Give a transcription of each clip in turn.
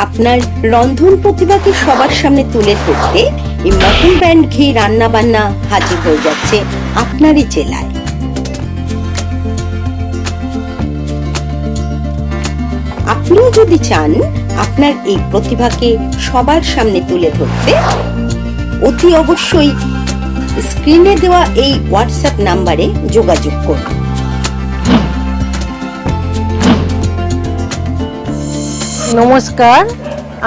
আপনার রন্ধন প্রতিভাকে সবার সামনে তুলে ধরতে এই মটন ব্র্যান্ড ঘি রান্না বান্না হাজির হয়ে যাচ্ছে আপনারই জেলায়। আপনিও যদি চান আপনার এই প্রতিভাকে সবার সামনে তুলে ধরতে, অতি অবশ্যই স্ক্রিনে দেওয়া এই হোয়াটসঅ্যাপ নাম্বারে যোগাযোগ করুন। নমস্কার,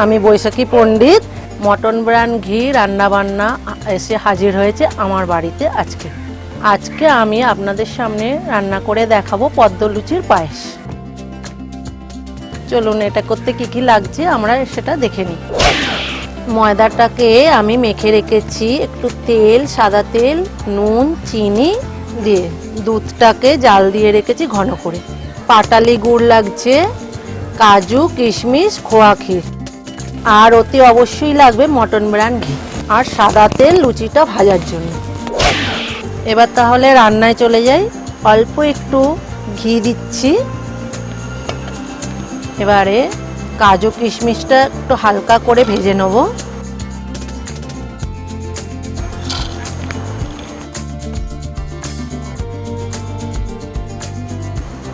আমি বৈশাখী পণ্ডিত। মটন ব্র্যান্ড ঘি রান্নাবান্না এসে হাজির হয়েছে আমার বাড়িতে। আজকে আমি আপনাদের সামনে রান্না করে দেখাবো পদ্মলুচির পায়েস। চলুন, এটা করতে কি কি লাগছে আমরা সেটা দেখে নিই। ময়দাটাকে আমি মেখে রেখেছি একটু তেল, সাদা তেল, নুন, চিনি দিয়ে। দুধটাকে জাল দিয়ে রেখেছি ঘন করে। পাটালি গুড় লাগছে, কাজু, কিশমিশ, খোয়া ক্ষীর, আর অতি অবশ্যই লাগবে মটন ব্র্যান্ড ঘি আর সাদা তেল লুচিটা ভাজার জন্য। এবার তাহলে রান্নায় চলে যাই। অল্প একটু ঘি দিচ্ছি। এবারে কাজু কিশমিশটা একটু হালকা করে ভেজে নেব।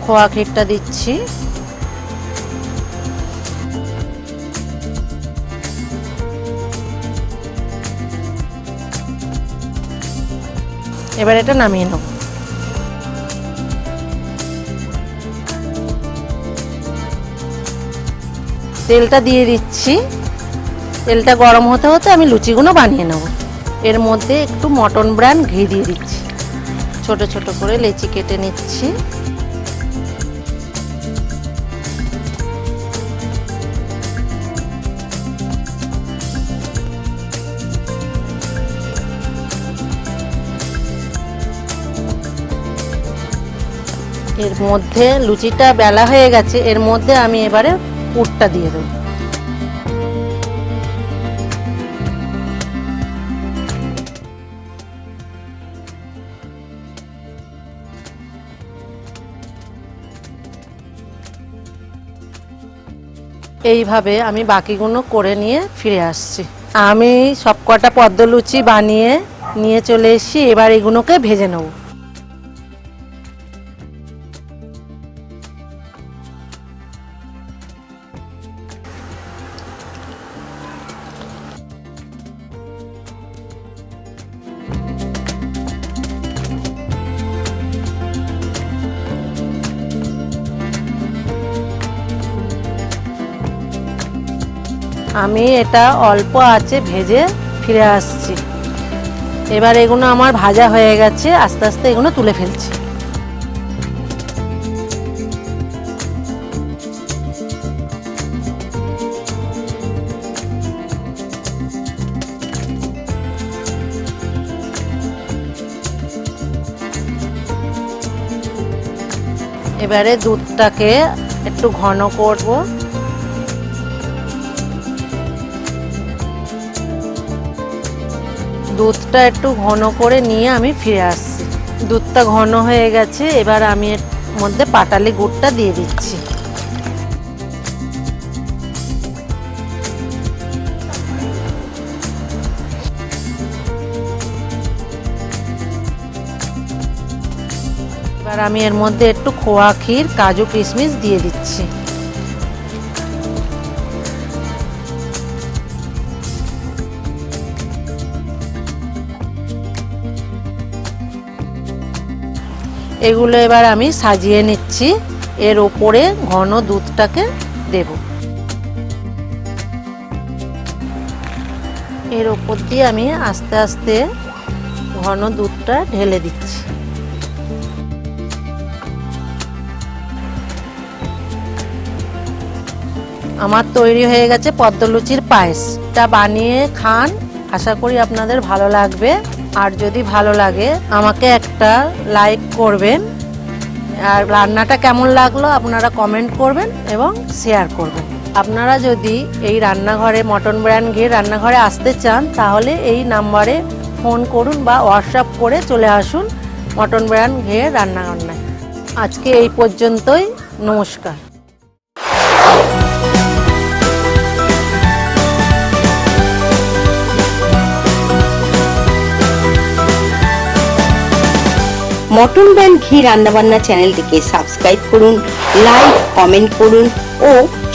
খোয়া ক্ষীরটা দিচ্ছি। এবার এটা নামিয়ে নেব। তেলটা দিয়ে দিচ্ছি। তেলটা গরম হতে হতে আমি লুচিগুলো বানিয়ে নেব। এর মধ্যে একটু মটন ব্র্যান্ড ঘি দিয়ে দিচ্ছি। ছোট ছোট করে লেচি কেটে নিচ্ছি। এর মধ্যে লুচিটা বেলা হয়ে গেছে, এর মধ্যে আমি এবারে পুরটা দিয়ে দেব। এইভাবে আমি বাকিগুলো করে নিয়ে ফিরে আসছি। আমি সবকটা পদ্মলুচি বানিয়ে নিয়ে চলে এসেছি। এবার এগুলোকে ভেজে নেব। আমি এটা অল্প আঁচে ভেজে ফিরে আসছি। এবার এগুলো আমার ভাজা হয়ে গেছে। আস্তে আস্তে এগুলো তুলে ফেলছি। এবারে দুধটাকে একটু ঘন করব। দুধটা একটু ঘন করে নিয়ে আমি ফিরে আসছি। দুধটা ঘন হয়ে গেছে। এবার আমি এর মধ্যে পাটালি গুড়টা দিয়ে দিচ্ছি। এবার আমি এর মধ্যে একটু খোয়া ক্ষীর, কাজু, কিশমিশ দিয়ে দিচ্ছি। এগুলো এবার আমি সাজিয়ে নিচ্ছি। এর ওপরে ঘন দুধটাকে দেব। এর ওপর দিয়ে আমি আস্তে আস্তে ঘন দুধটা ঢেলে দিচ্ছি। আমার তৈরি হয়ে গেছে পদ্মলুচির পায়েস। এটা বানিয়ে খান, আশা করি আপনাদের ভালো লাগবে। আর যদি ভালো লাগে আমাকে একটা লাইক করবেন। আর রান্নাটা কেমন লাগলো আপনারা কমেন্ট করবেন এবং শেয়ার করবেন। আপনারা যদি এই রান্নাঘরে মটন ব্র্যান্ড ঘি রান্নাঘরে আসতে চান তাহলে এই নাম্বারে ফোন করুন বা হোয়াটসঅ্যাপ করে চলে আসুন মটন ব্র্যান্ড ঘি রান্নাঘরায়। আজকে এই পর্যন্তই। নমস্কার। মটন ব্যান্ড ঘি রান্নাবান্না চ্যানেলটিকে সাবস্ক্রাইব করুন, লাইক কমেন্ট করুন ও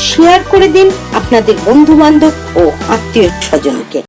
শেয়ার করে দিন আপনাদের বন্ধু বান্ধব ও আত্মীয় স্বজনকে।